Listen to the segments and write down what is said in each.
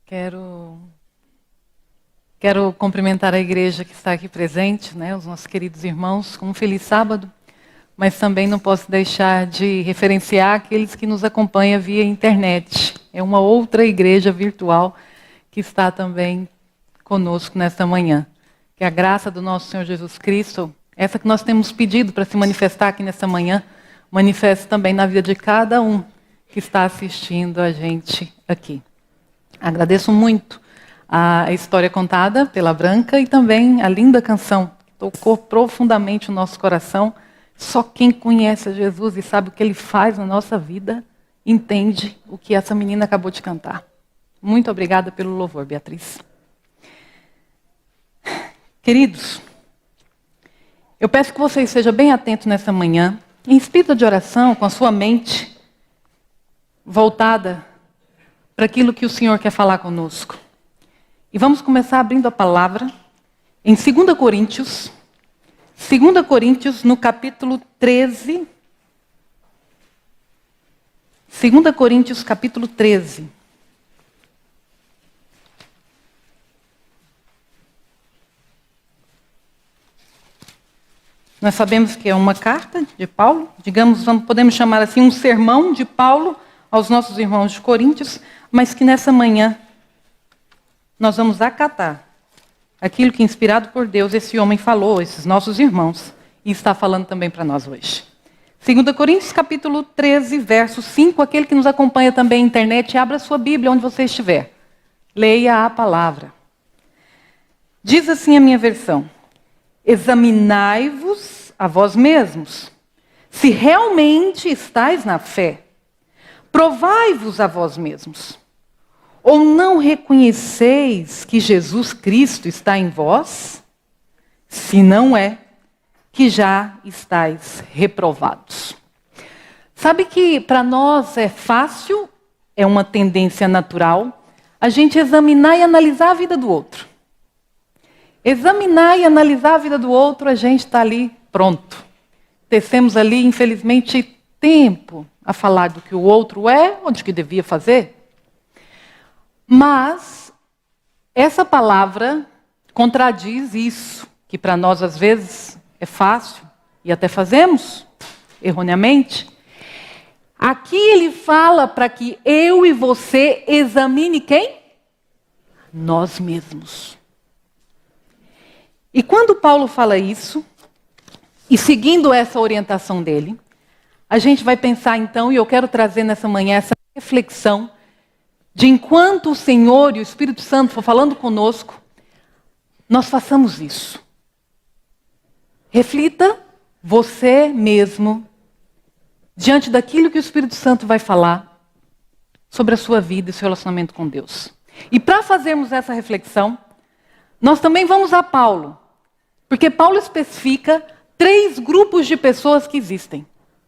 Quero cumprimentar a igreja que está aqui presente, né, os nossos queridos irmãos, com um feliz sábado, mas também não posso deixar de referenciar aqueles que nos acompanham via internet. É uma outra igreja virtual que está também conosco nesta manhã. Que a graça do nosso Senhor Jesus Cristo, essa que nós temos pedido para se manifestar aqui nesta manhã, manifeste também na vida de cada um que está assistindo a gente aqui. Agradeço muito a história contada pela Branca e também a linda canção, que tocou profundamente o nosso coração. Só quem conhece a Jesus e sabe o que Ele faz na nossa vida, entende o que essa menina acabou de cantar. Muito obrigada pelo louvor, Beatriz. Queridos, eu peço que você esteja bem atento nessa manhã, em espírito de oração, com a sua mente voltada para aquilo que o Senhor quer falar conosco. E vamos começar abrindo a palavra em 2 Coríntios, no capítulo 13. 2 Coríntios, capítulo 13. Nós sabemos que é uma carta de Paulo, podemos chamar assim, um sermão de Paulo aos nossos irmãos de Coríntios, mas que nessa manhã nós vamos acatar aquilo que, inspirado por Deus, esse homem falou, esses nossos irmãos, e está falando também para nós hoje. 2 Coríntios, capítulo 13, verso 5, aquele que nos acompanha também na internet, abra sua Bíblia onde você estiver. Leia a palavra. Diz assim a minha versão: examinai-vos a vós mesmos, se realmente estáis na fé. Provai-vos a vós mesmos. Ou não reconheceis que Jesus Cristo está em vós? Se não é, que já estáis reprovados. Sabe que para nós é fácil, é uma tendência natural, a gente examinar e analisar a vida do outro. Examinar e analisar a vida do outro, a gente está ali pronto. Tecemos ali, infelizmente, tempo a falar do que o outro é ou do que devia fazer. Mas essa palavra contradiz isso, que para nós às vezes é fácil, e até fazemos, erroneamente. Aqui ele fala para que eu e você examine quem? Nós mesmos. E quando Paulo fala isso, e seguindo essa orientação dele, a gente vai pensar então, e eu quero trazer nessa manhã essa reflexão, de enquanto o Senhor e o Espírito Santo for falando conosco, nós façamos isso. Reflita você mesmo, diante daquilo que o Espírito Santo vai falar, sobre a sua vida e seu relacionamento com Deus. E para fazermos essa reflexão, nós também vamos a Paulo, porque Paulo especifica 3 grupos de pessoas que existem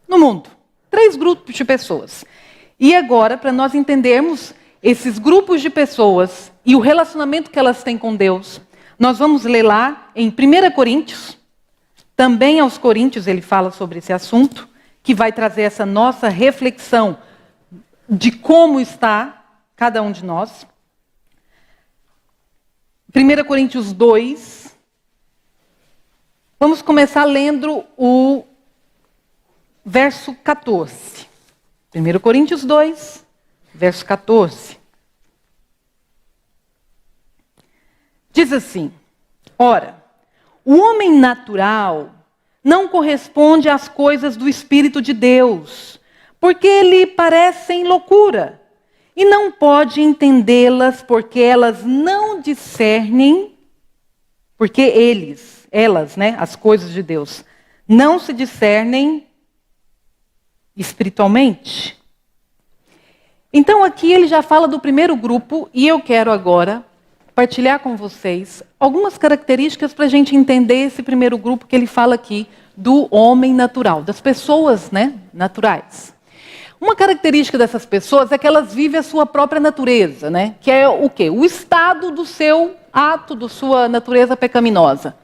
no mundo. 3 grupos de pessoas. E agora, para nós entendermos esses grupos de pessoas e o relacionamento que elas têm com Deus, nós vamos ler lá em 1 Coríntios, também aos Coríntios ele fala sobre esse assunto, que vai trazer essa nossa reflexão de como está cada um de nós. 1 Coríntios 2, vamos começar lendo o verso 14. 1 Coríntios 2, verso 14. Diz assim: ora, o homem natural não corresponde às coisas do Espírito de Deus, porque lhe parecem loucura, e não pode entendê-las, porque elas não discernem, porque elas, as coisas de Deus, não se discernem espiritualmente. Então aqui ele já fala do primeiro grupo, e eu quero agora partilhar com vocês algumas características para a gente entender esse primeiro grupo que ele fala aqui, do homem natural, das pessoas, naturais. Uma característica dessas pessoas é que elas vivem a sua própria natureza, que é o quê? O estado do seu ato, da sua natureza pecaminosa.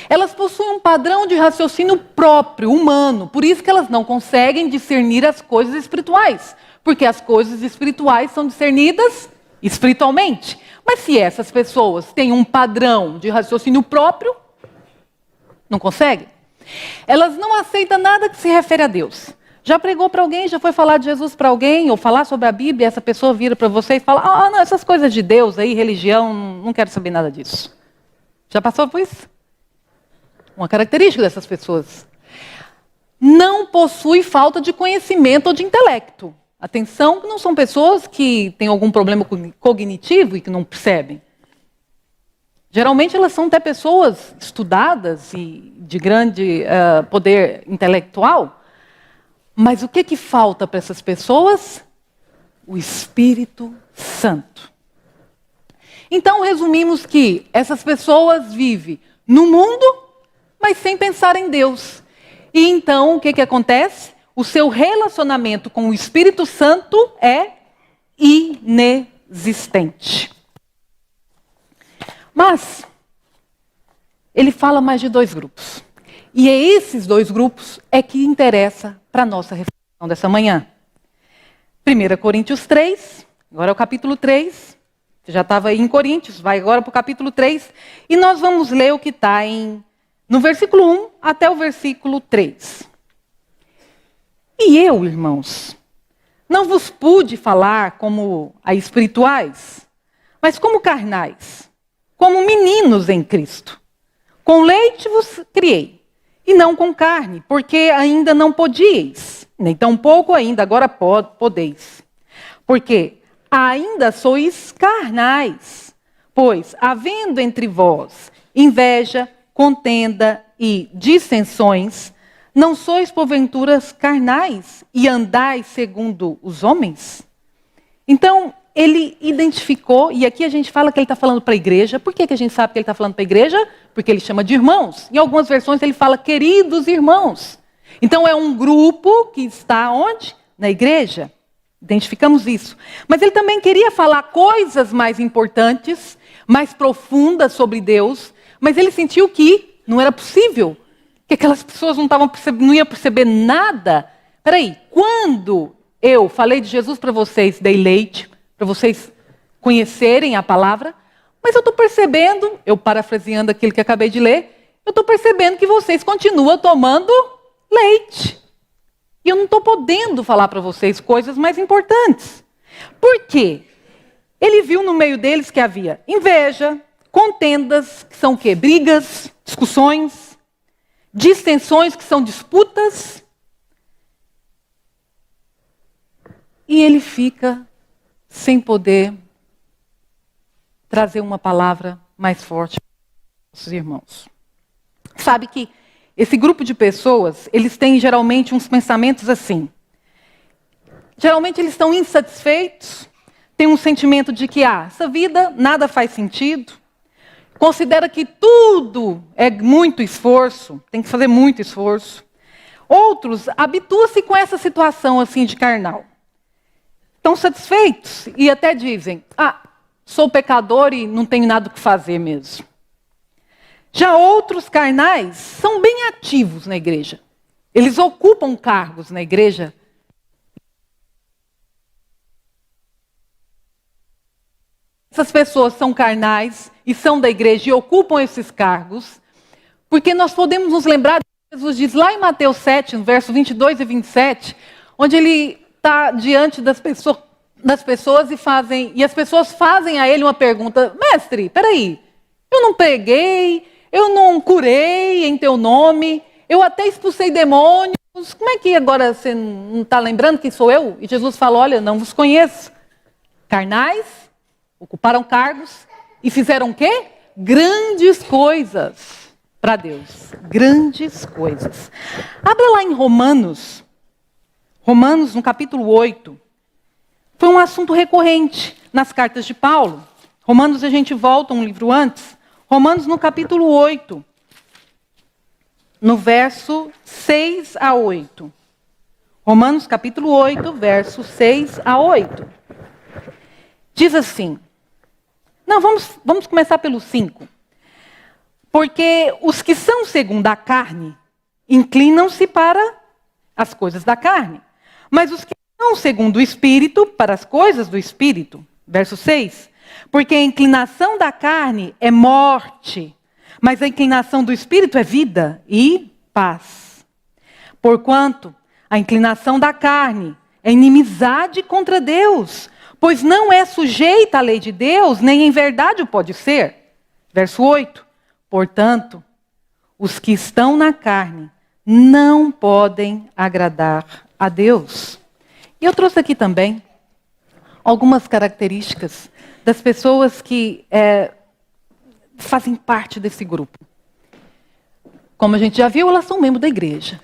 Elas possuem um padrão de raciocínio próprio, humano, por isso que elas não conseguem discernir as coisas espirituais, porque as coisas espirituais são discernidas espiritualmente. Mas se essas pessoas têm um padrão de raciocínio próprio, não conseguem. Elas não aceitam nada que se refere a Deus. Já pregou para alguém, já foi falar de Jesus para alguém, ou falar sobre a Bíblia, essa pessoa vira para você e fala, não, essas coisas de Deus aí, religião, não quero saber nada disso. Já passou por isso? Uma característica dessas pessoas. Não possui falta de conhecimento ou de intelecto. Atenção, que não são pessoas que têm algum problema cognitivo e que não percebem. Geralmente elas são até pessoas estudadas e de grande poder intelectual. Mas o que falta para essas pessoas? O Espírito Santo. Então resumimos que essas pessoas vivem no mundo, mas sem pensar em Deus. E então o que acontece? O seu relacionamento com o Espírito Santo é inexistente. Mas ele fala mais de 2 grupos. E é esses 2 grupos que interessa para a nossa reflexão dessa manhã. 1 Coríntios 3, agora é o capítulo 3. Você já estava aí em Coríntios, vai agora para o capítulo 3. E nós vamos ler o que está no versículo 1 até o versículo 3. E eu, irmãos, não vos pude falar como a espirituais, mas como carnais, como meninos em Cristo. Com leite vos criei, e não com carne, porque ainda não podíeis, nem tampouco ainda agora podeis. Porque ainda sois carnais, pois, havendo entre vós inveja, contenda e dissensões, não sois porventura carnais e andais segundo os homens? Então, ele identificou, e aqui a gente fala que ele está falando para a igreja. Por que a gente sabe que ele está falando para a igreja? Porque ele chama de irmãos. Em algumas versões ele fala queridos irmãos. Então é um grupo que está onde? Na igreja. Identificamos isso. Mas ele também queria falar coisas mais importantes, mais profundas sobre Deus, mas ele sentiu que não era possível, que aquelas pessoas não iam perceber nada. Espera aí, quando eu falei de Jesus para vocês, dei leite, para vocês conhecerem a palavra, mas eu estou percebendo, eu parafraseando aquilo que acabei de ler, eu estou percebendo que vocês continuam tomando leite. E eu não estou podendo falar para vocês coisas mais importantes. Por quê? Ele viu no meio deles que havia inveja, contendas, que são o quê? Brigas, discussões, dissensões, que são disputas. E ele fica sem poder trazer uma palavra mais forte para os irmãos. Sabe que esse grupo de pessoas, eles têm geralmente uns pensamentos assim. Geralmente eles estão insatisfeitos, têm um sentimento de que essa vida nada faz sentido, considera que tudo é muito esforço, tem que fazer muito esforço. Outros habituam-se com essa situação assim de carnal. Estão satisfeitos e até dizem, sou pecador e não tenho nada o que fazer mesmo. Já outros carnais são bem ativos na igreja. Eles ocupam cargos na igreja. Essas pessoas são carnais e são da igreja e ocupam esses cargos, porque nós podemos nos lembrar de que Jesus diz lá em Mateus 7, no verso 22 e 27, onde ele está diante das pessoas e as pessoas fazem a ele uma pergunta: mestre, peraí, eu não preguei, eu não curei em teu nome, eu até expulsei demônios, como é que agora você não está lembrando quem sou eu? E Jesus fala: olha, não vos conheço. Carnais, ocuparam cargos e fizeram o quê? Grandes coisas para Deus. Grandes coisas. Abra lá em Romanos no capítulo 8. Foi um assunto recorrente nas cartas de Paulo. Romanos, a gente volta um livro antes. Romanos no capítulo 8, no verso 6 a 8. Romanos capítulo 8, verso 6 a 8. Diz assim. Não, vamos começar pelo 5. Porque os que são segundo a carne inclinam-se para as coisas da carne. Mas os que não segundo o Espírito, para as coisas do Espírito. Verso 6. Porque a inclinação da carne é morte, mas a inclinação do Espírito é vida e paz. Porquanto a inclinação da carne é inimizade contra Deus, pois não é sujeita à lei de Deus, nem em verdade o pode ser. Verso 8. Portanto, os que estão na carne não podem agradar a Deus. E eu trouxe aqui também algumas características das pessoas que fazem parte desse grupo. Como a gente já viu, elas são membros da igreja,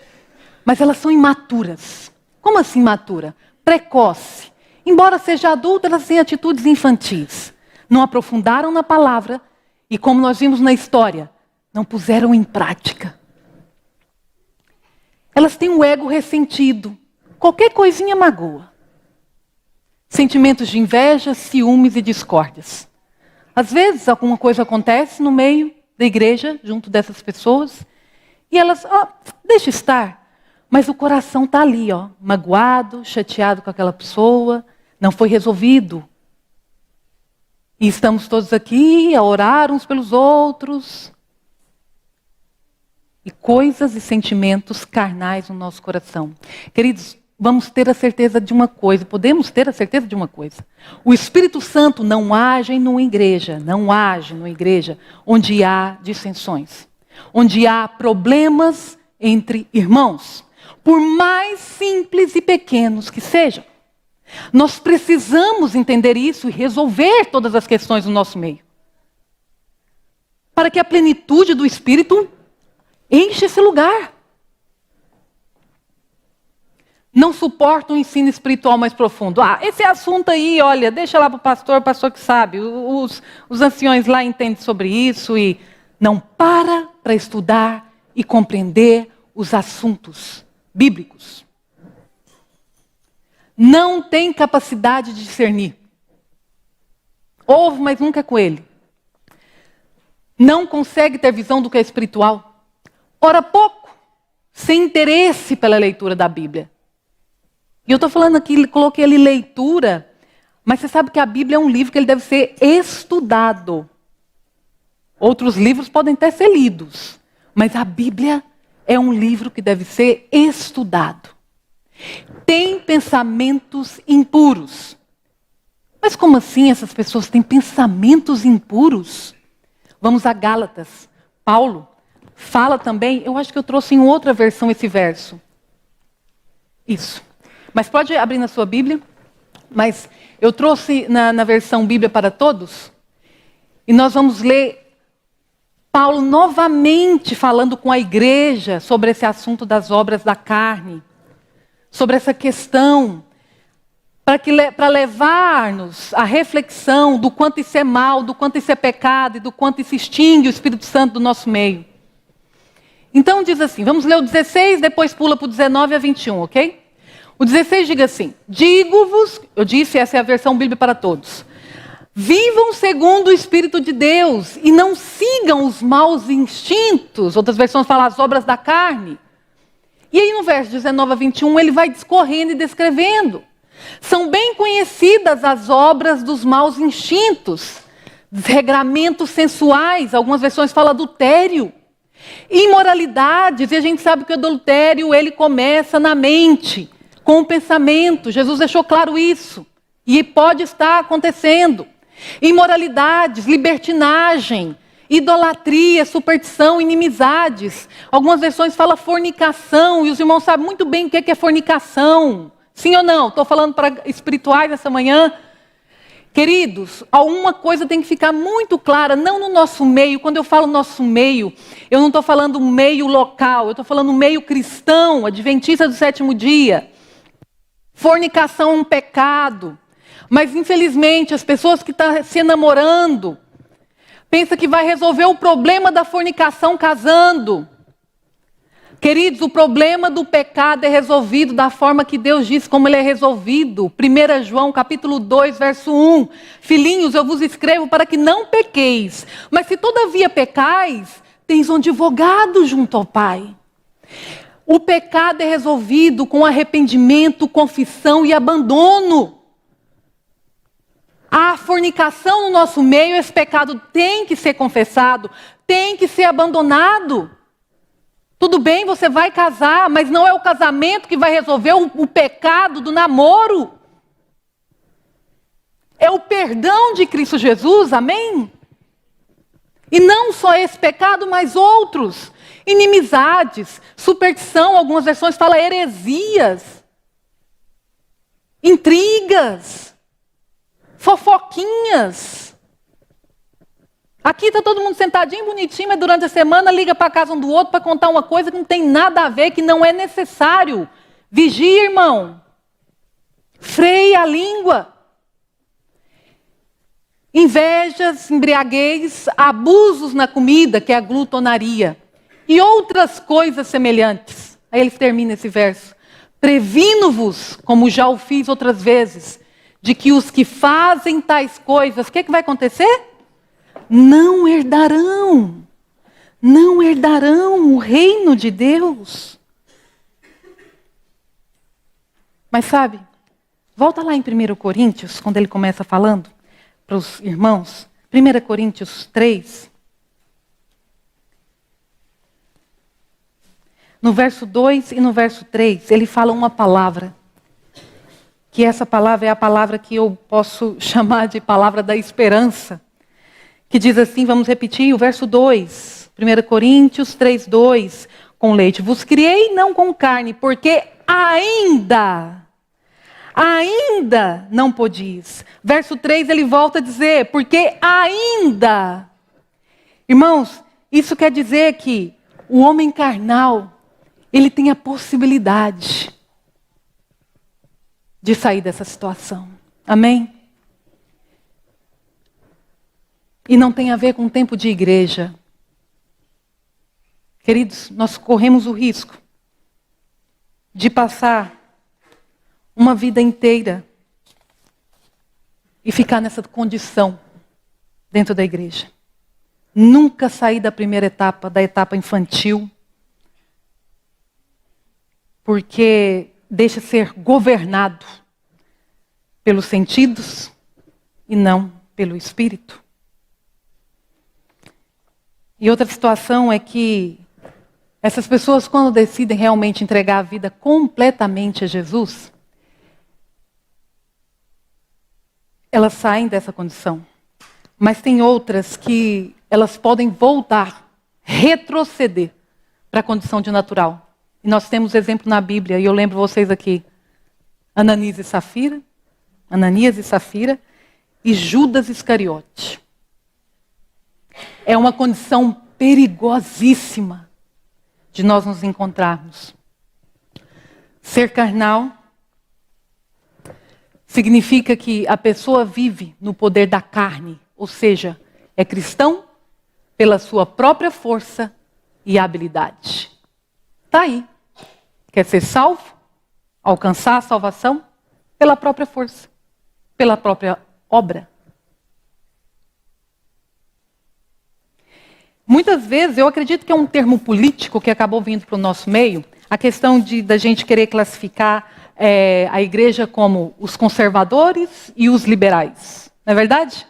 mas elas são imaturas. Como assim imatura? Precoce. Embora seja adulta, elas têm atitudes infantis. Não aprofundaram na palavra e, como nós vimos na história, não puseram em prática. Elas têm um ego ressentido. Qualquer coisinha magoa. Sentimentos de inveja, ciúmes e discórdias. Às vezes, alguma coisa acontece no meio da igreja, junto dessas pessoas, e elas, deixa estar. Mas o coração está ali, magoado, chateado com aquela pessoa, não foi resolvido. E estamos todos aqui a orar uns pelos outros. E coisas e sentimentos carnais no nosso coração. Queridos, vamos ter a certeza de uma coisa, podemos ter a certeza de uma coisa. O Espírito Santo não age numa igreja, onde há dissensões, onde há problemas entre irmãos, por mais simples e pequenos que sejam. Nós precisamos entender isso e resolver todas as questões do nosso meio, para que a plenitude do Espírito enche esse lugar. Não suporta um ensino espiritual mais profundo. Esse assunto aí, olha, deixa lá para o pastor que sabe. Os anciões lá entendem sobre isso e não para estudar e compreender os assuntos bíblicos. Não tem capacidade de discernir. Ouve, mas nunca é com ele. Não consegue ter visão do que é espiritual. Ora pouco, sem interesse pela leitura da Bíblia. E eu estou falando aqui, coloquei ali leitura, mas você sabe que a Bíblia é um livro que ele deve ser estudado. Outros livros podem até ser lidos, mas a Bíblia é um livro que deve ser estudado. Tem pensamentos impuros. Mas como assim essas pessoas têm pensamentos impuros? Vamos a Gálatas. Paulo fala também, eu acho que eu trouxe em outra versão esse verso. Isso. Mas pode abrir na sua Bíblia. Mas eu trouxe na versão Bíblia para Todos. E nós vamos ler Paulo novamente falando com a igreja sobre esse assunto das obras da carne. Sobre essa questão. Para levar-nos à reflexão do quanto isso é mal, do quanto isso é pecado e do quanto isso extingue o Espírito Santo do nosso meio. Então diz assim, vamos ler o 16, depois pula para o 19 a 21, ok? O 16 diga assim, digo-vos, eu disse, essa é a versão Bíblia para Todos. Vivam segundo o Espírito de Deus e não sigam os maus instintos. Outras versões falam as obras da carne. E aí no verso 19 a 21 ele vai discorrendo e descrevendo. São bem conhecidas as obras dos maus instintos, desregramentos sensuais, algumas versões falam adultério, imoralidades, e a gente sabe que o adultério ele começa na mente, com o pensamento. Jesus deixou claro isso, e pode estar acontecendo. Imoralidades, libertinagem, idolatria, superstição, inimizades. Algumas versões falam fornicação, e os irmãos sabem muito bem o que é fornicação. Sim ou não? Estou falando para espirituais essa manhã. Queridos, alguma coisa tem que ficar muito clara, não no nosso meio. Quando eu falo nosso meio, eu não estou falando meio local, eu estou falando meio cristão, adventista do sétimo dia. Fornicação é um pecado, mas infelizmente as pessoas que estão se namorando pensam que vai resolver o problema da fornicação casando. Queridos, o problema do pecado é resolvido da forma que Deus diz como ele é resolvido. 1 João capítulo 2, verso 1. Filhinhos, eu vos escrevo para que não pequeis. Mas se todavia pecais, tens um advogado junto ao Pai. O pecado é resolvido com arrependimento, confissão e abandono. A fornicação no nosso meio, esse pecado tem que ser confessado, tem que ser abandonado. Tudo bem, você vai casar, mas não é o casamento que vai resolver o pecado do namoro. É o perdão de Cristo Jesus, amém? E não só esse pecado, mas outros. Inimizades, superstição, algumas versões falam heresias, intrigas, fofoquinhas. Aqui está todo mundo sentadinho, bonitinho, mas durante a semana liga para a casa um do outro para contar uma coisa que não tem nada a ver, que não é necessário. Vigia, irmão. Freie a língua. Invejas, embriaguez, abusos na comida, que é a glutonaria. E outras coisas semelhantes. Aí ele termina esse verso. Previno-vos, como já o fiz outras vezes, de que os que fazem tais coisas, o que vai acontecer? Não herdarão o reino de Deus. Mas sabe, volta lá em 1 Coríntios, quando ele começa falando para os irmãos, 1 Coríntios 3, no verso 2 e no verso 3, ele fala uma palavra, que essa palavra é a palavra que eu posso chamar de palavra da esperança. Que diz assim, vamos repetir, o verso 2, 1 Coríntios 3, 2, com leite. Vos criei não com carne, porque ainda não podis. Verso 3, ele volta a dizer, porque ainda. Irmãos, isso quer dizer que o homem carnal, ele tem a possibilidade de sair dessa situação. Amém? E não tem a ver com o tempo de igreja. Queridos, nós corremos o risco de passar uma vida inteira e ficar nessa condição dentro da igreja. Nunca sair da primeira etapa, da etapa infantil, porque deixa ser governado pelos sentidos e não pelo espírito. E outra situação é que essas pessoas, quando decidem realmente entregar a vida completamente a Jesus, elas saem dessa condição. Mas tem outras que elas podem voltar, retroceder para a condição de natural. E nós temos exemplo na Bíblia, e eu lembro vocês aqui, Ananias e Safira, e Judas Iscariote. É uma condição perigosíssima de nós nos encontrarmos. Ser carnal significa que a pessoa vive no poder da carne, ou seja, é cristão pela sua própria força e habilidade. Está aí. Quer ser salvo? Alcançar a salvação? Pela própria força, pela própria obra. Muitas vezes, eu acredito que é um termo político que acabou vindo para o nosso meio, a questão da gente querer classificar a igreja como os conservadores e os liberais. Não é verdade?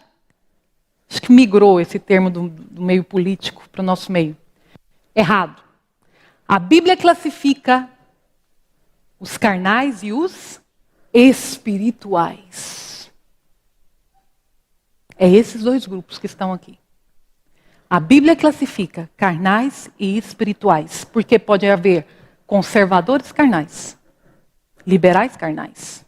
Acho que migrou esse termo do meio político para o nosso meio. Errado. A Bíblia classifica os carnais e os espirituais. É esses dois grupos que estão aqui. A Bíblia classifica carnais e espirituais, porque pode haver conservadores carnais, liberais carnais.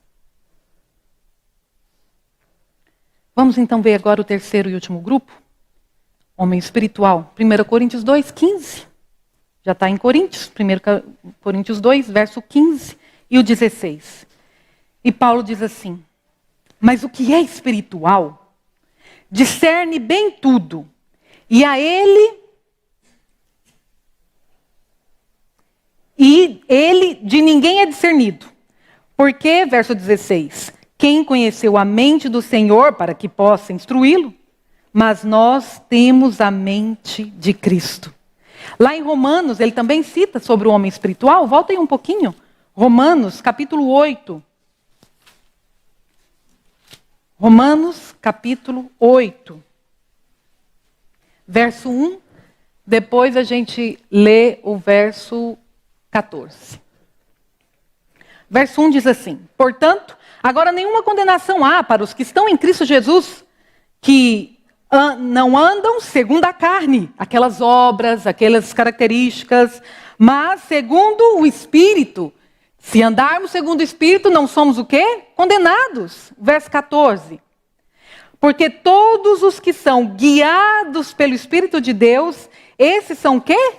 Vamos então ver agora o terceiro e último grupo, homem espiritual. 1 Coríntios 2, 15. Já está em Coríntios, 1 Coríntios 2, verso 15 e o 16. E Paulo diz assim, mas o que é espiritual discerne bem tudo, e a ele de ninguém é discernido. Porque, verso 16, quem conheceu a mente do Senhor para que possa instruí-lo? Mas nós temos a mente de Cristo. Lá em Romanos, ele também cita sobre o homem espiritual. Volta aí um pouquinho. Romanos, capítulo 8. Romanos, capítulo 8. Verso 1. Depois a gente lê o verso 14. Verso 1 diz assim: portanto, agora nenhuma condenação há para os que estão em Cristo Jesus, que não andam segundo a carne, aquelas obras, aquelas características, mas segundo o Espírito. Se andarmos segundo o Espírito, não somos o quê? Condenados. Verso 14. Porque todos os que são guiados pelo Espírito de Deus, esses são o quê?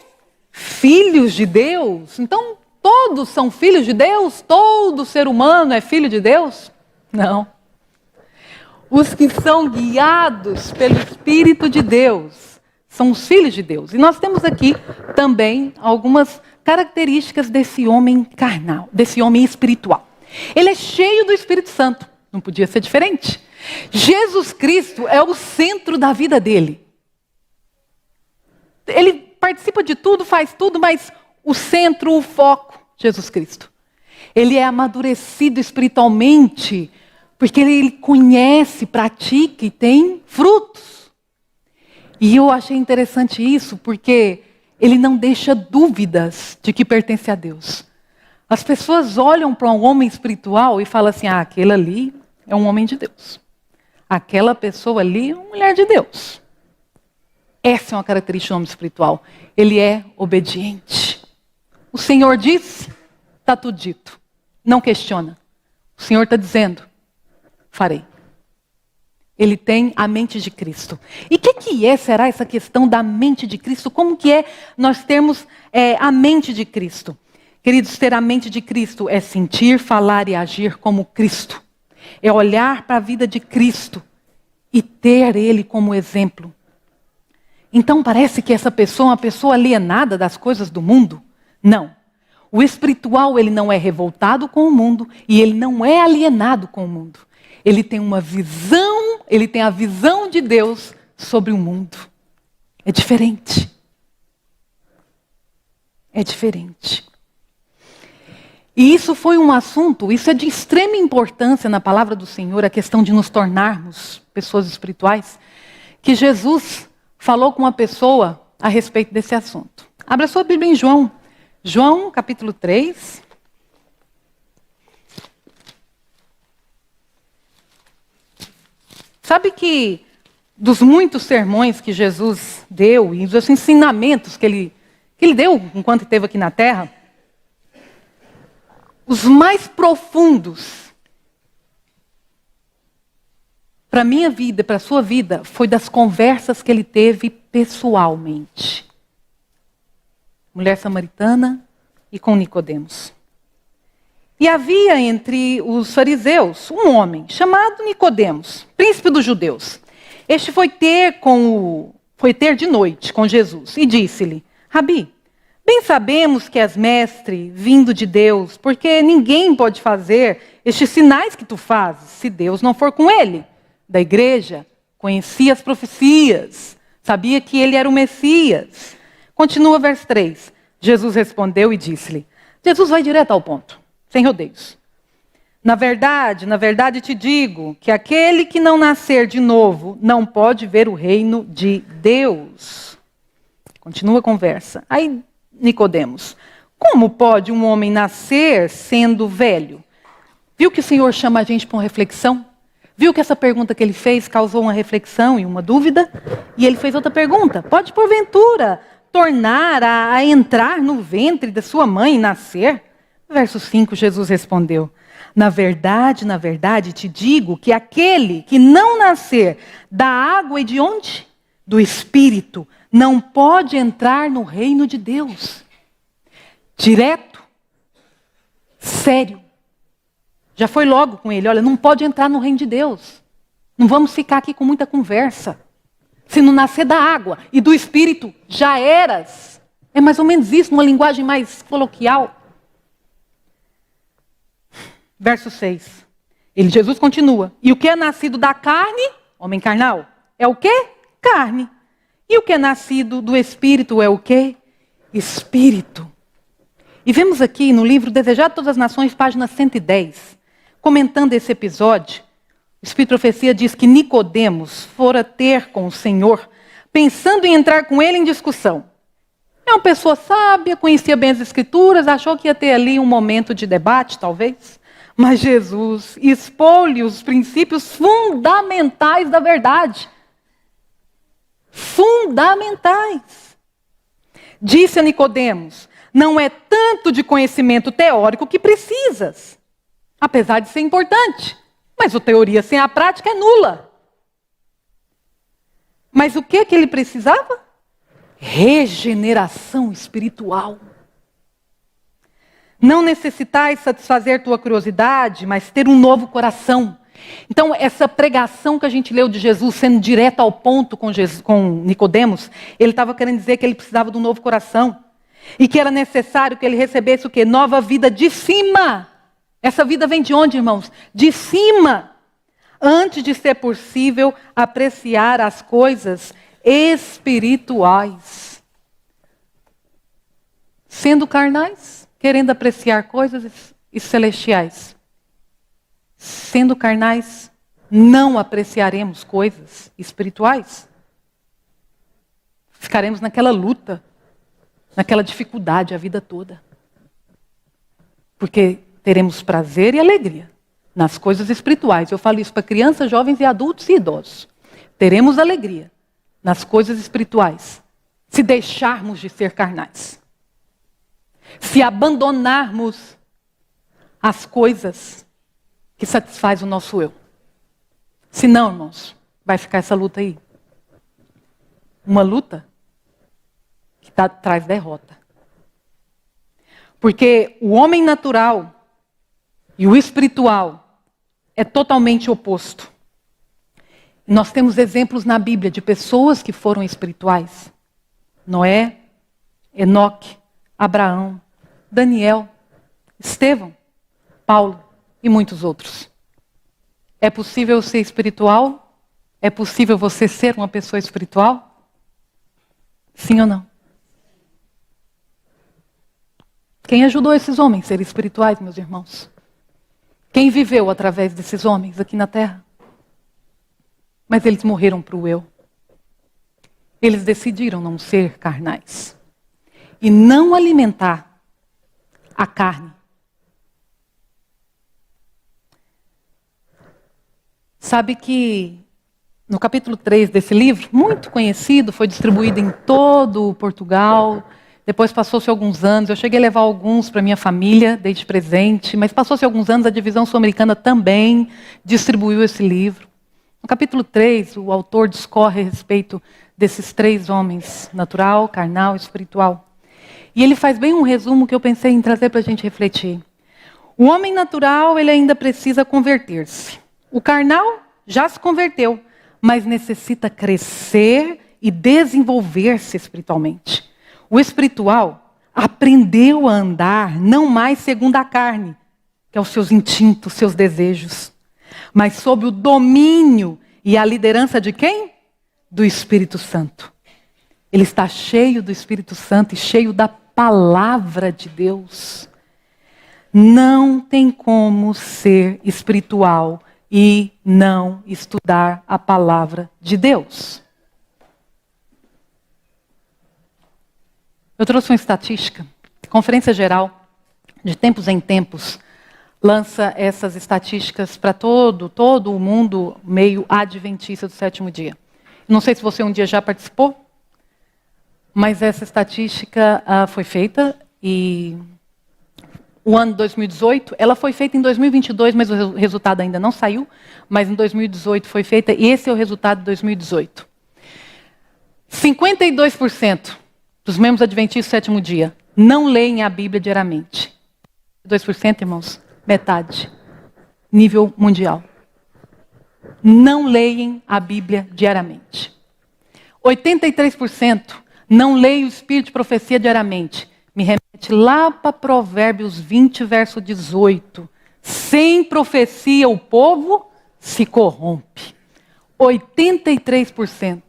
Filhos de Deus. Então, todos são filhos de Deus? Todo ser humano é filho de Deus? Não. Os que são guiados pelo Espírito de Deus são os filhos de Deus. E nós temos aqui também algumas características desse homem carnal, desse homem espiritual. Ele é cheio do Espírito Santo. Não podia ser diferente. Jesus Cristo é o centro da vida dele. Ele participa de tudo, faz tudo, mas o centro, o foco, Jesus Cristo. Ele é amadurecido espiritualmente, porque ele conhece, pratica e tem frutos. E eu achei interessante isso, porque ele não deixa dúvidas de que pertence a Deus. As pessoas olham para um homem espiritual e falam assim: aquele ali é um homem de Deus. Aquela pessoa ali é uma mulher de Deus. Essa é uma característica do homem espiritual. Ele é obediente. O Senhor disse, está tudo dito. Não questiona. O Senhor está dizendo, farei. Ele tem a mente de Cristo. E o será essa questão da mente de Cristo? Como que é nós termos a mente de Cristo? Queridos, ter a mente de Cristo é sentir, falar e agir como Cristo. É olhar para a vida de Cristo e ter Ele como exemplo. Então parece que essa pessoa é uma pessoa alienada das coisas do mundo? Não. O espiritual, ele não é revoltado com o mundo e ele não é alienado com o mundo. Ele tem uma visão, ele tem a visão de Deus sobre o mundo. É diferente. É diferente. E isso foi um assunto, isso é de extrema importância na palavra do Senhor, a questão de nos tornarmos pessoas espirituais, que Jesus falou com uma pessoa a respeito desse assunto. Abra sua Bíblia em João. João, capítulo 3. Sabe que dos muitos sermões que Jesus deu e dos ensinamentos que ele deu enquanto esteve aqui na terra, os mais profundos para a minha vida e para a sua vida foi das conversas que ele teve pessoalmente. Mulher samaritana e com Nicodemos. E havia entre os fariseus um homem chamado Nicodemos, príncipe dos judeus. Este foi ter de noite com Jesus e disse-lhe: Rabi, bem sabemos que és mestre vindo de Deus, porque ninguém pode fazer estes sinais que tu fazes, se Deus não for com ele. Da igreja, conhecia as profecias, sabia que ele era o Messias. Continua verso 3. Jesus respondeu e disse-lhe, Jesus vai direto ao ponto, sem rodeios. Na verdade te digo que aquele que não nascer de novo não pode ver o reino de Deus. Continua a conversa. Aí Nicodemos, como pode um homem nascer sendo velho? Viu que o Senhor chama a gente para uma reflexão? Viu que essa pergunta que ele fez causou uma reflexão e uma dúvida? E ele fez outra pergunta. Pode, porventura, tornar a entrar no ventre da sua mãe e nascer? Verso 5, Jesus respondeu, na verdade, te digo que aquele que não nascer da água e de onde? Do Espírito, não pode entrar no reino de Deus. Direto, sério. Já foi logo com ele, olha, não pode entrar no reino de Deus. Não vamos ficar aqui com muita conversa. Se não nascer da água e do Espírito, já eras. É mais ou menos isso, uma linguagem mais coloquial. Verso 6. Jesus continua. E o que é nascido da carne, homem carnal, é o quê? Carne. E o que é nascido do Espírito é o quê? espírito. E vemos aqui no livro Desejar Todas as Nações, página 110, comentando esse episódio, o Espírito de Profecia diz que Nicodemos fora ter com o Senhor, pensando em entrar com ele em discussão. É uma pessoa sábia, conhecia bem as Escrituras, achou que ia ter ali um momento de debate, talvez. Mas Jesus expôs-lhe os princípios fundamentais da verdade. Fundamentais. Disse a Nicodemos, não é tanto de conhecimento teórico que precisas, apesar de ser importante. Mas a teoria sem a prática é nula. Mas o que ele precisava? Regeneração espiritual. Não necessitais satisfazer tua curiosidade, mas ter um novo coração. Então, essa pregação que a gente leu de Jesus, sendo direto ao ponto com Nicodemos, ele estava querendo dizer que ele precisava de um novo coração. E que era necessário que ele recebesse o quê? Nova vida de cima. Essa vida vem de onde, irmãos? De cima. Antes de ser possível apreciar as coisas espirituais. Sendo carnais, querendo apreciar coisas celestiais. Sendo carnais, não apreciaremos coisas espirituais. Ficaremos naquela luta, naquela dificuldade a vida toda. Porque teremos prazer e alegria nas coisas espirituais. Eu falo isso para crianças, jovens e adultos e idosos. Teremos alegria nas coisas espirituais, se deixarmos de ser carnais. Se abandonarmos as coisas que satisfazem o nosso eu. Se não, irmãos, vai ficar essa luta aí. Uma luta que traz derrota. Porque o homem natural e o espiritual é totalmente oposto. Nós temos exemplos na Bíblia de pessoas que foram espirituais. Noé, Enoque, Abraão, Daniel, Estevão, Paulo e muitos outros. É possível ser espiritual? É possível você ser uma pessoa espiritual? Sim ou não? Quem ajudou esses homens a serem espirituais, meus irmãos? Quem viveu através desses homens aqui na terra? Mas eles morreram para o eu. Eles decidiram não ser carnais. E não alimentar a carne. Sabe que no capítulo 3 desse livro, muito conhecido, foi distribuído em todo Portugal. Depois passou-se alguns anos, eu cheguei a levar alguns para minha família, dei de presente, mas passou-se alguns anos, a divisão sul-americana também distribuiu esse livro. No capítulo 3, o autor discorre a respeito desses três homens, natural, carnal e espiritual. E ele faz bem um resumo que eu pensei em trazer para a gente refletir. O homem natural, ele ainda precisa converter-se. O carnal já se converteu, mas necessita crescer e desenvolver-se espiritualmente. O espiritual aprendeu a andar não mais segundo a carne, que é os seus instintos, seus desejos, mas sob o domínio e a liderança de quem? Do Espírito Santo. Ele está cheio do Espírito Santo e cheio da palavra de Deus. Não tem como ser espiritual e não estudar a palavra de Deus. Eu trouxe uma estatística. A Conferência Geral, de tempos em tempos, lança essas estatísticas para todo o mundo meio adventista do sétimo dia. Não sei se você um dia já participou, mas essa estatística foi feita e o ano 2018, ela foi feita em 2022, mas o resultado ainda não saiu, mas em 2018 foi feita e esse é o resultado de 2018. 52% dos membros adventistas do sétimo dia não leem a Bíblia diariamente. 2%, irmãos, metade. Nível mundial. Não leem a Bíblia diariamente. 83% não leem o Espírito de Profecia diariamente. Me remete lá para Provérbios 20, verso 18. Sem profecia o povo se corrompe. 83%.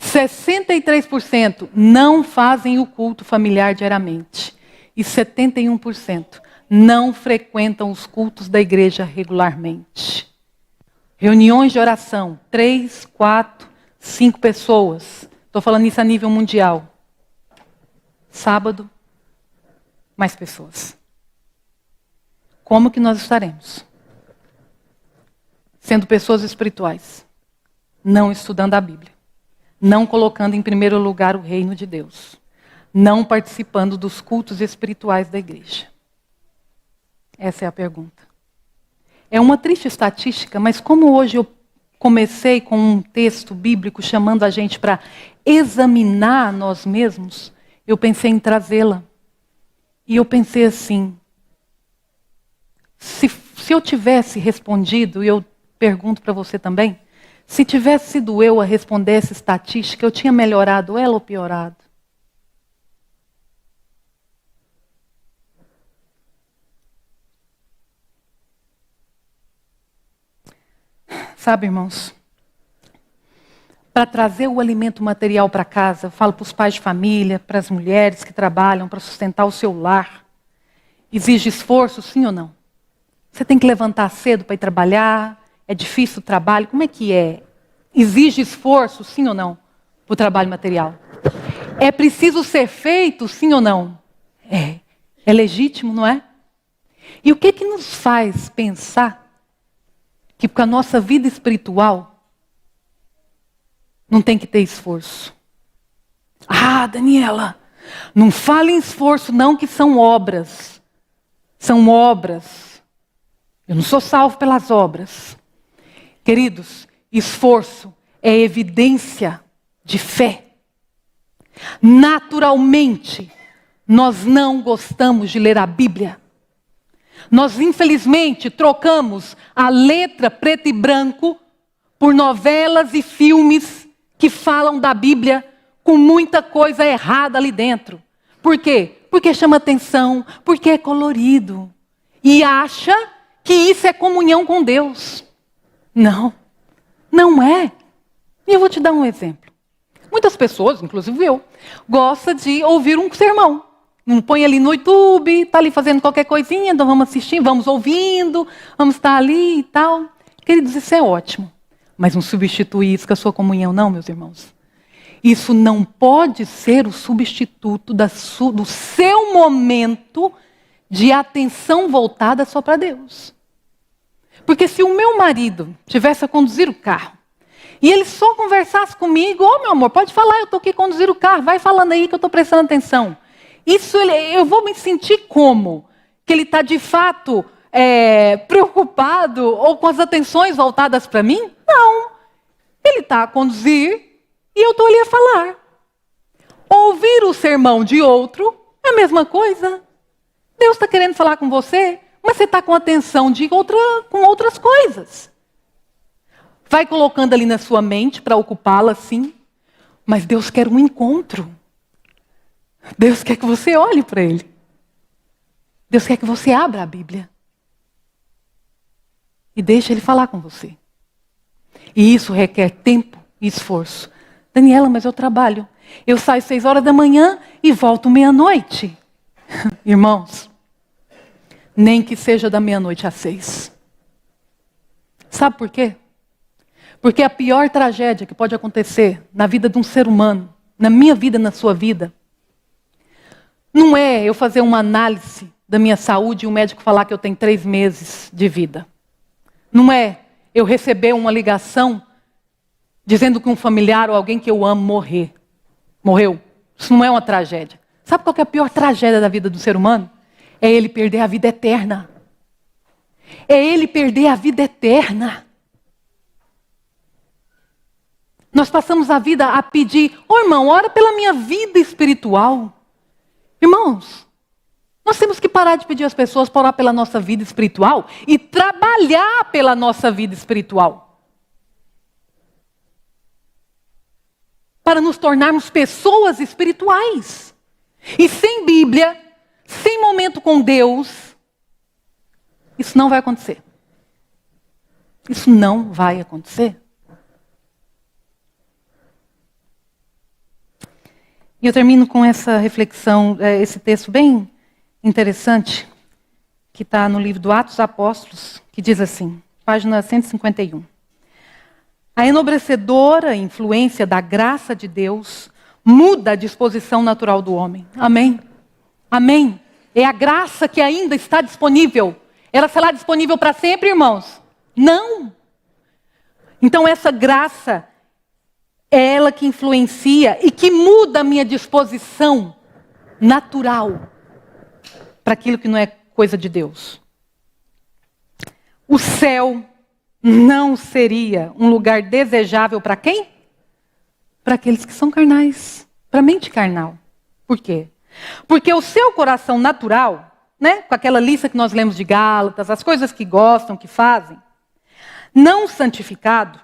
63% não fazem o culto familiar diariamente. E 71% não frequentam os cultos da igreja regularmente. Reuniões de oração, 3, 4, 5 pessoas. Estou falando isso a nível mundial. Sábado, mais pessoas. Como que nós estaremos? Sendo pessoas espirituais, não estudando a Bíblia, não colocando em primeiro lugar o reino de Deus, não participando dos cultos espirituais da igreja. Essa é a pergunta. É uma triste estatística, mas como hoje eu comecei com um texto bíblico chamando a gente para examinar nós mesmos, eu pensei em trazê-la. E eu pensei assim, se eu tivesse respondido, e eu pergunto para você também, se tivesse sido eu a responder essa estatística, eu tinha melhorado ela ou piorado? Sabe, irmãos, para trazer o alimento material para casa, eu falo para os pais de família, para as mulheres que trabalham, para sustentar o seu lar, exige esforço, sim ou não? Você tem que levantar cedo para ir trabalhar, é difícil o trabalho, como é que é? Exige esforço, sim ou não, para o trabalho material? É preciso ser feito, sim ou não? É legítimo, não é? E o que que nos faz pensar que para a nossa vida espiritual não tem que ter esforço? Ah, Daniela, não fale em esforço não, que são obras. São obras. Eu não sou salvo pelas obras. Queridos, esforço é evidência de fé. Naturalmente, nós não gostamos de ler a Bíblia. Nós, infelizmente, trocamos a letra preto e branco por novelas e filmes que falam da Bíblia com muita coisa errada ali dentro. Por quê? Porque chama atenção, porque é colorido. E acha que isso é comunhão com Deus. Não, não é. E eu vou te dar um exemplo. Muitas pessoas, inclusive eu, gostam de ouvir um sermão. Põe ali no YouTube, está ali fazendo qualquer coisinha, então vamos assistir, vamos ouvindo, vamos estar ali e tal. Queridos, isso é ótimo. Mas não substitui isso com a sua comunhão, não, meus irmãos. Isso não pode ser o substituto do seu momento de atenção voltada só para Deus. Porque se o meu marido tivesse a conduzir o carro, e ele só conversasse comigo, meu amor, pode falar, eu estou aqui a conduzir o carro, vai falando aí que eu estou prestando atenção. Isso eu vou me sentir como? Que ele está de fato preocupado ou com as atenções voltadas para mim? Não. Ele está a conduzir e eu estou ali a falar. Ouvir o sermão de outro é a mesma coisa. Deus está querendo falar com você, mas você está com atenção com outras coisas. Vai colocando ali na sua mente para ocupá-la, sim. Mas Deus quer um encontro. Deus quer que você olhe para Ele. Deus quer que você abra a Bíblia. E deixe Ele falar com você. E isso requer tempo e esforço. Daniela, mas eu trabalho. Eu saio 6 horas da manhã e volto meia-noite. Irmãos, nem que seja da meia-noite às 6. Sabe por quê? Porque a pior tragédia que pode acontecer na vida de um ser humano, na minha vida, na sua vida, não é eu fazer uma análise da minha saúde e o médico falar que eu tenho 3 meses de vida. Não é eu receber uma ligação dizendo que um familiar ou alguém que eu amo morreu. Isso não é uma tragédia. Sabe qual que é a pior tragédia da vida do ser humano? É ele perder a vida eterna. É ele perder a vida eterna. Nós passamos a vida a pedir, irmão, ora pela minha vida espiritual. Irmãos, nós temos que parar de pedir às pessoas para orar pela nossa vida espiritual e trabalhar pela nossa vida espiritual. Para nos tornarmos pessoas espirituais. E sem Bíblia, sem momento com Deus, isso não vai acontecer. Isso não vai acontecer. E eu termino com essa reflexão, esse texto bem interessante, que está no livro do Atos dos Apóstolos, que diz assim, página 151. A enobrecedora influência da graça de Deus muda a disposição natural do homem. Amém? Amém? É a graça que ainda está disponível. Ela será disponível para sempre, irmãos? Não. Então essa graça é ela que influencia e que muda a minha disposição natural para aquilo que não é coisa de Deus. O céu não seria um lugar desejável para quem? Para aqueles que são carnais, para a mente carnal. Por quê? Porque o seu coração natural, né, com aquela lista que nós lemos de Gálatas, as coisas que gostam, que fazem, não santificado,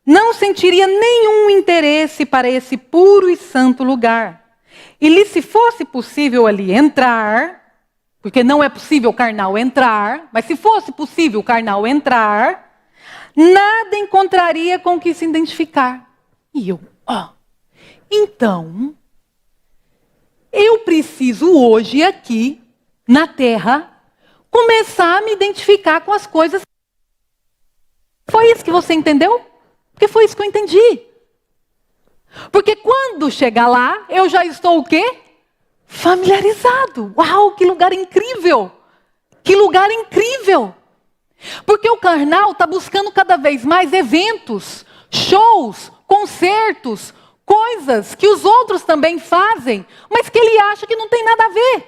não sentiria nenhum interesse para esse puro e santo lugar. E se fosse possível ali entrar, porque não é possível o carnal entrar, mas se fosse possível o carnal entrar, nada encontraria com o que se identificar. E eu, então, eu preciso hoje aqui, na terra, começar a me identificar com as coisas. Foi isso que você entendeu? Porque foi isso que eu entendi. Porque quando chegar lá, eu já estou o quê? Familiarizado. Uau, que lugar incrível! Que lugar incrível! Porque o carnal está buscando cada vez mais eventos, shows, concertos, coisas que os outros também fazem, mas que ele acha que não tem nada a ver.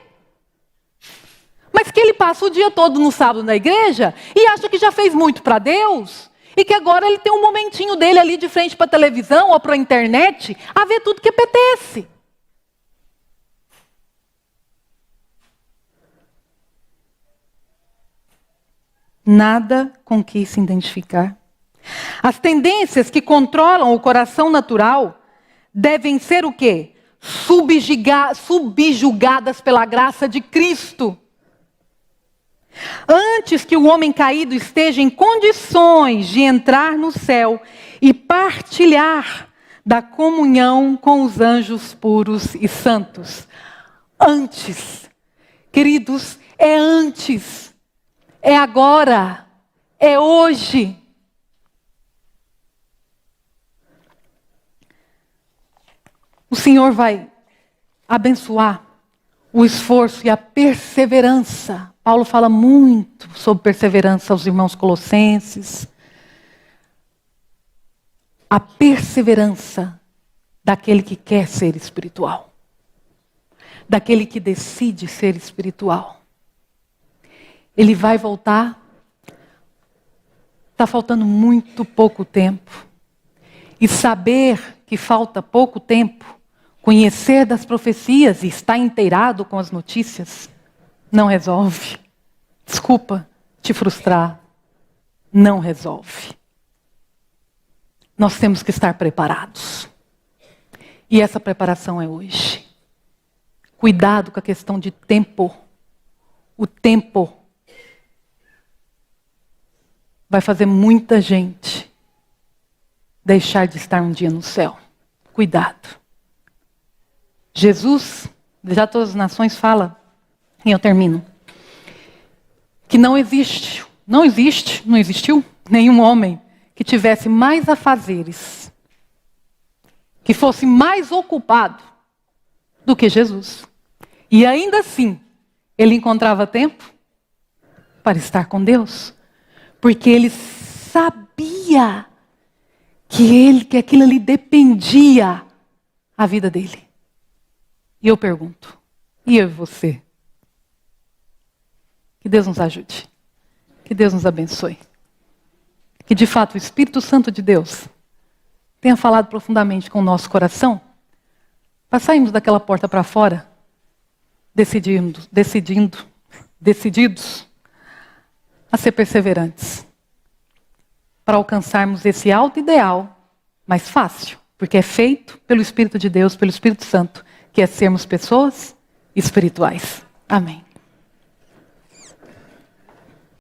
Mas que ele passa o dia todo no sábado na igreja e acha que já fez muito para Deus. E que agora ele tem um momentinho dele ali de frente para a televisão ou para a internet a ver tudo que apetece. Nada com que se identificar. As tendências que controlam o coração natural devem ser o quê? Subjugadas pela graça de Cristo. Antes que o homem caído esteja em condições de entrar no céu e partilhar da comunhão com os anjos puros e santos. Antes, queridos, é antes, é agora, é hoje. O Senhor vai abençoar o esforço e a perseverança. Paulo fala muito sobre perseverança aos irmãos colossenses. A perseverança daquele que quer ser espiritual. Daquele que decide ser espiritual. Ele vai voltar. Está faltando muito pouco tempo. E saber que falta pouco tempo, conhecer das profecias e estar inteirado com as notícias, não resolve. Desculpa te frustrar. Não resolve. Nós temos que estar preparados. E essa preparação é hoje. Cuidado com a questão de tempo. O tempo vai fazer muita gente deixar de estar um dia no céu. Cuidado. Jesus, já todas as nações fala, e eu termino, que não existiu nenhum homem que tivesse mais afazeres, que fosse mais ocupado do que Jesus. E ainda assim, ele encontrava tempo para estar com Deus, porque ele sabia que aquilo ali dependia a vida dele. E eu pergunto, e eu e você? Que Deus nos ajude. Que Deus nos abençoe. Que de fato o Espírito Santo de Deus tenha falado profundamente com o nosso coração, para sairmos daquela porta para fora, decididos a ser perseverantes, para alcançarmos esse alto ideal mais fácil, porque é feito pelo Espírito de Deus, pelo Espírito Santo, que é sermos pessoas espirituais. Amém.